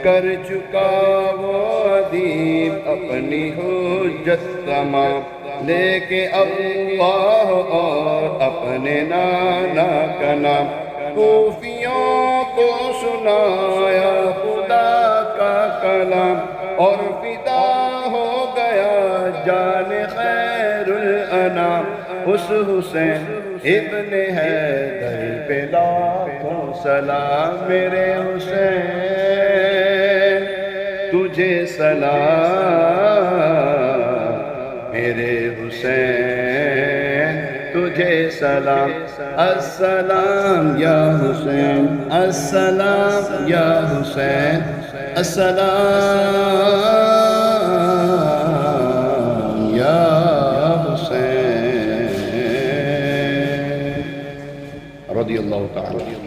کر چکا وہ ادیب اپنی حجت تمام، لے کے اللہ اور اپنے نانا کا نام، کوفیوں کو سنایا خدا کا کلام، اور فدا ہو گیا جان خیر الانام۔ اس حسین ابن حیدر پہ لاکھوں سلام، میرے حسین تجھے سلام، میرے حسین تجھے سلام۔ السلام یا حسین، السلام یا حسین، السلام یا حسین رضی اللہ تعالی۔